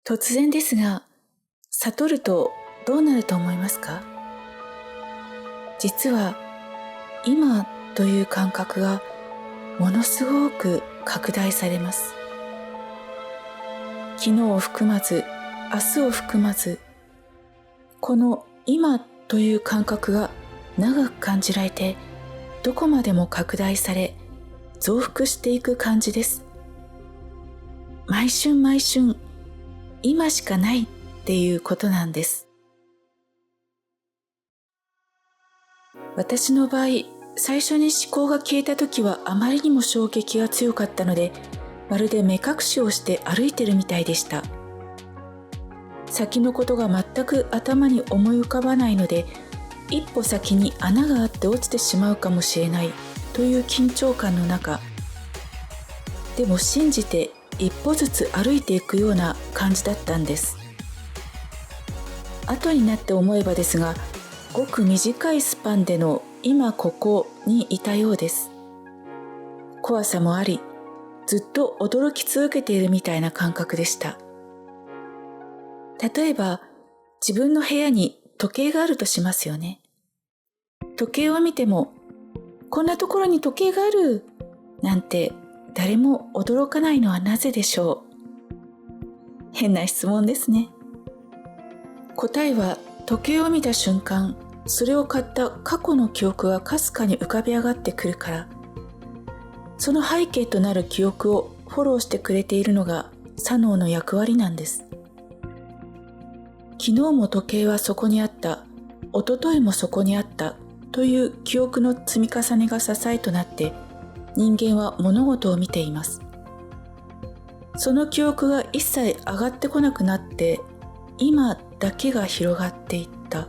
突然ですが、悟るとどうなると思いますか？実は今という感覚がものすごく拡大されます。昨日を含まず、明日を含まず、この今という感覚が長く感じられて、どこまでも拡大され、増幅していく感じです。毎瞬毎瞬、今しかないっていうことなんです。私の場合、最初に思考が消えた時はあまりにも衝撃が強かったので、まるで目隠しをして歩いてるみたいでした。先のことが全く頭に思い浮かばないので、一歩先に穴があって落ちてしまうかもしれないという緊張感の中、でも信じて一歩ずつ歩いていくような感じだったんです。後になって思えばですが、ごく短いスパンでの今ここにいたようです。怖さもあり、ずっと驚き続けているみたいな感覚でした。例えば、自分の部屋に時計があるとしますよね。時計を見ても、こんなところに時計があるなんて誰も驚かないのはなぜでしょう。変な質問ですね。答えは、時計を見た瞬間、それを買った過去の記憶がかすかに浮かび上がってくるから、その背景となる記憶をフォローしてくれているのが左脳の役割なんです。昨日も時計はそこにあった、一昨日もそこにあったという記憶の積み重ねが支えとなって、人間は物事を見ています。その記憶が一切上がってこなくなって、今だけが広がっていった。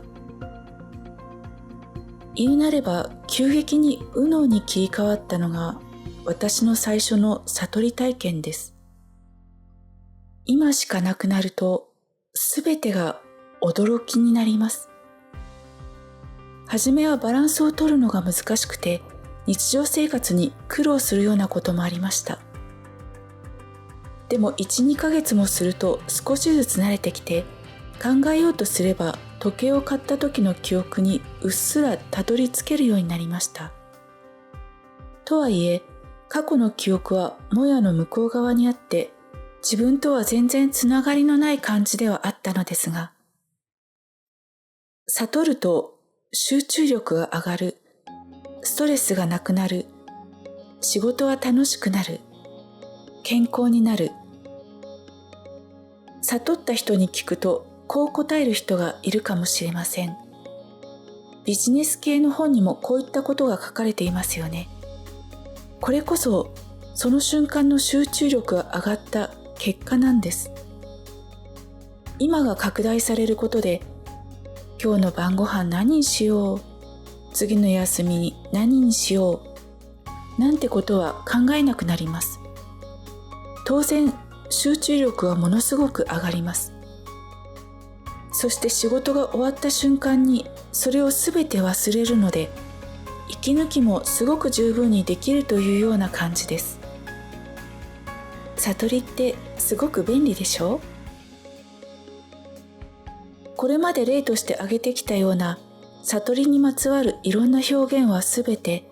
言うなれば急激に右脳に切り替わったのが私の最初の悟り体験です。今しかなくなるとすべてが驚きになります。はじめはバランスを取るのが難しくて日常生活に苦労するようなこともありました。でも 1,2 ヶ月もすると少しずつ慣れてきて、考えようとすれば時計を買った時の記憶にうっすらたどり着けるようになりました。とはいえ、過去の記憶はもやの向こう側にあって、自分とは全然つながりのない感じではあったのですが、悟ると集中力が上がる、ストレスがなくなる、仕事は楽しくなる、健康になる。悟った人に聞くと、こう答える人がいるかもしれません。ビジネス系の本にもこういったことが書かれていますよね。これこそその瞬間の集中力が上がった結果なんです。今が拡大されることで、今日の晩ご飯何にしよう、次の休みに何にしよう、なんてことは考えなくなります。当然、集中力はものすごく上がります。そして仕事が終わった瞬間にそれをすべて忘れるので、息抜きもすごく十分にできるというような感じです。悟りってすごく便利でしょ？これまで例として挙げてきたような悟りにまつわるいろんな表現はすべて、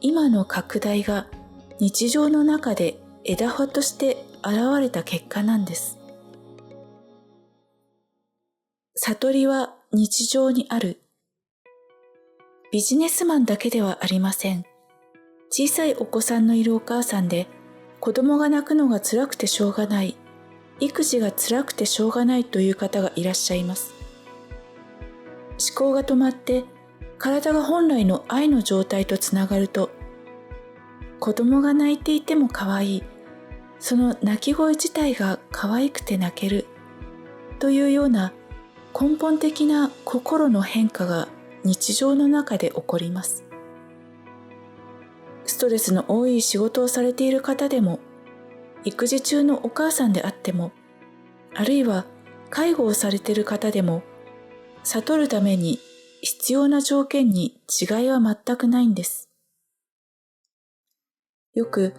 今の拡大が日常の中で枝葉として現れた結果なんです。悟りは日常にある。ビジネスマンだけではありません。小さいお子さんのいるお母さんで、子供が泣くのが辛くてしょうがない、育児が辛くてしょうがないという方がいらっしゃいます。思考が止まって、体が本来の愛の状態とつながると、子供が泣いていても可愛い、その泣き声自体が可愛くて泣けるというような根本的な心の変化が日常の中で起こります。ストレスの多い仕事をされている方でも、育児中のお母さんであっても、あるいは介護をされている方でも、悟るために必要な条件に違いは全くないんです。よく、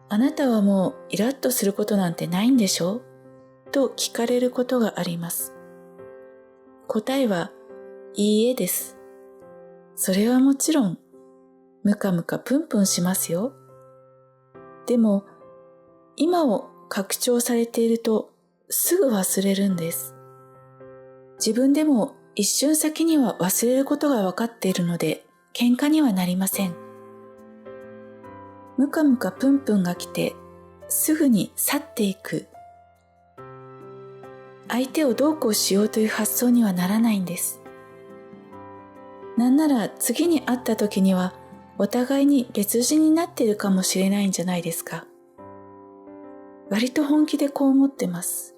あなたはもうイラッとすることなんてないんでしょ？と聞かれることがあります。答えは、いいえです。それはもちろん、ムカムカプンプンしますよ。でも、今を拡張されているとすぐ忘れるんです。自分でも一瞬先には忘れることが分かっているので、喧嘩にはなりません。ムカムカプンプンが来て、すぐに去っていく。相手をどうこうしようという発想にはならないんです。なんなら次に会った時には、お互いに別人になっているかもしれないんじゃないですか。割と本気でこう思ってます。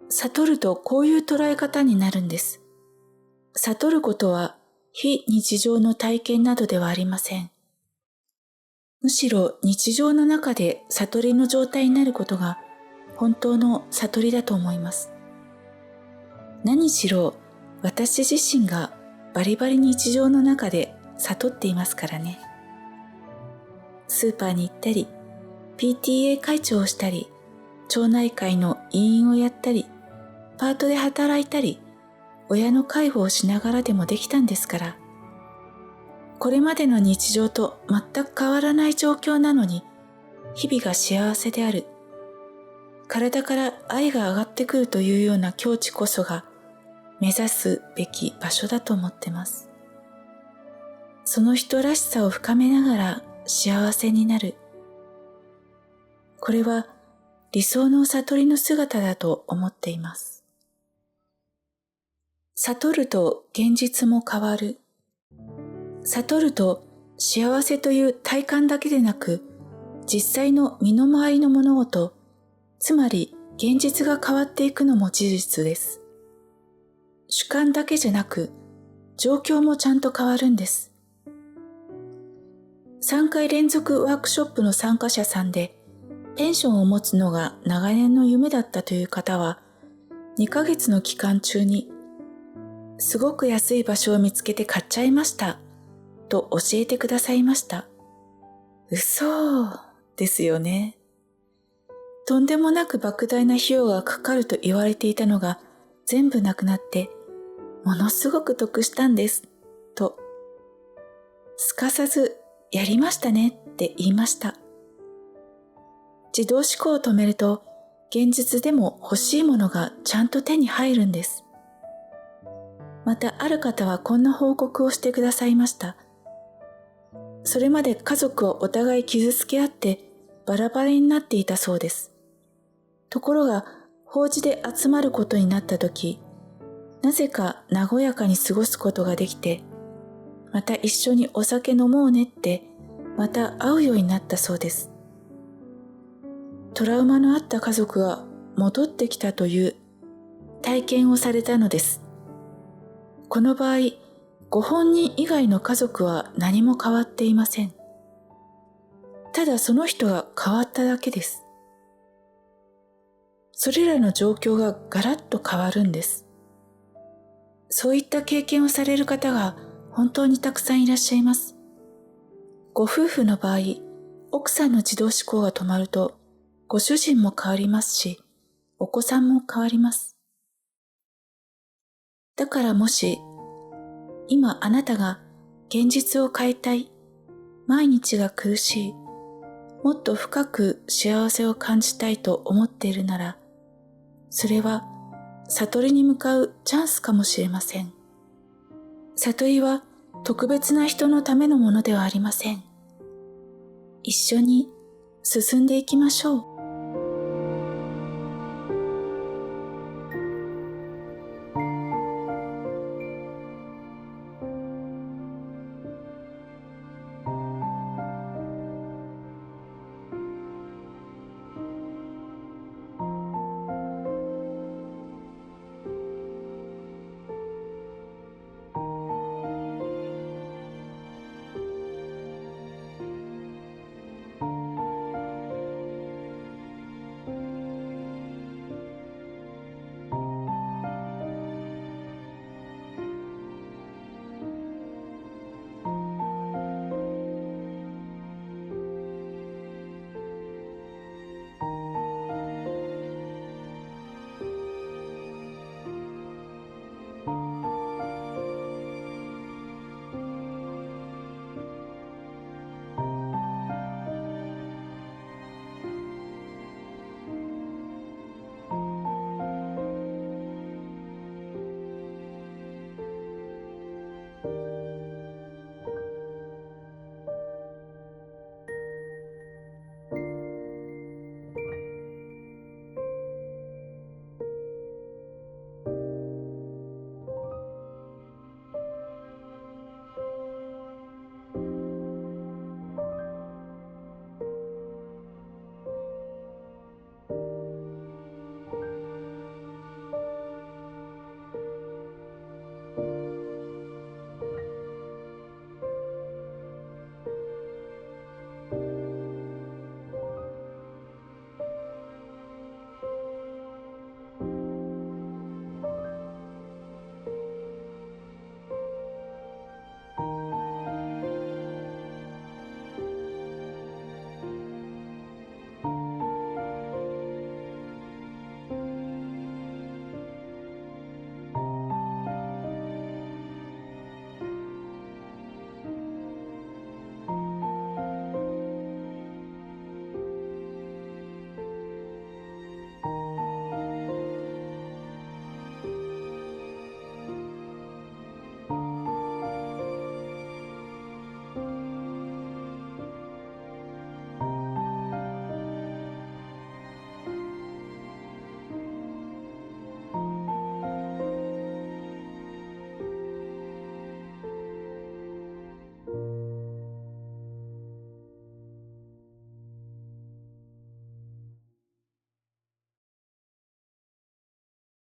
悟るとこういう捉え方になるんです。悟ることは非日常の体験などではありません。むしろ日常の中で悟りの状態になることが本当の悟りだと思います。何しろ私自身がバリバリ日常の中で悟っていますからね。スーパーに行ったり、PTA 会長をしたり、町内会の委員をやったり、パートで働いたり、親の介護をしながらでもできたんですから。これまでの日常と全く変わらない状況なのに、日々が幸せである。体から愛が上がってくるというような境地こそが目指すべき場所だと思ってます。その人らしさを深めながら幸せになる。これは理想の悟りの姿だと思っています。悟ると現実も変わる。悟ると幸せという体感だけでなく、実際の身の回りの物事、つまり現実が変わっていくのも事実です。主観だけじゃなく、状況もちゃんと変わるんです。3回連続ワークショップの参加者さんで、ペンションを持つのが長年の夢だったという方は、2ヶ月の期間中に、すごく安い場所を見つけて買っちゃいました、と教えてくださいました。嘘ですよね。とんでもなく莫大な費用がかかると言われていたのが全部なくなって、ものすごく得したんです、と。すかさず、やりましたねって言いました。自動思考を止めると、現実でも欲しいものがちゃんと手に入るんです。またある方はこんな報告をしてくださいました。それまで家族をお互い傷つけ合ってバラバラになっていたそうです。ところが、法事で集まることになったとき、なぜか和やかに過ごすことができて、また一緒にお酒飲もうねって、また会うようになったそうです。トラウマのあった家族が戻ってきたという体験をされたのです。この場合、ご本人以外の家族は何も変わっていません。ただその人が変わっただけです。それらの状況がガラッと変わるんです。そういった経験をされる方が本当にたくさんいらっしゃいます。ご夫婦の場合、奥さんの自動思考が止まると、ご主人も変わりますし、お子さんも変わります。だからもし、今あなたが現実を変えたい、毎日が苦しい、もっと深く幸せを感じたいと思っているなら、それは悟りに向かうチャンスかもしれません。悟りは特別な人のためのものではありません。一緒に進んでいきましょう。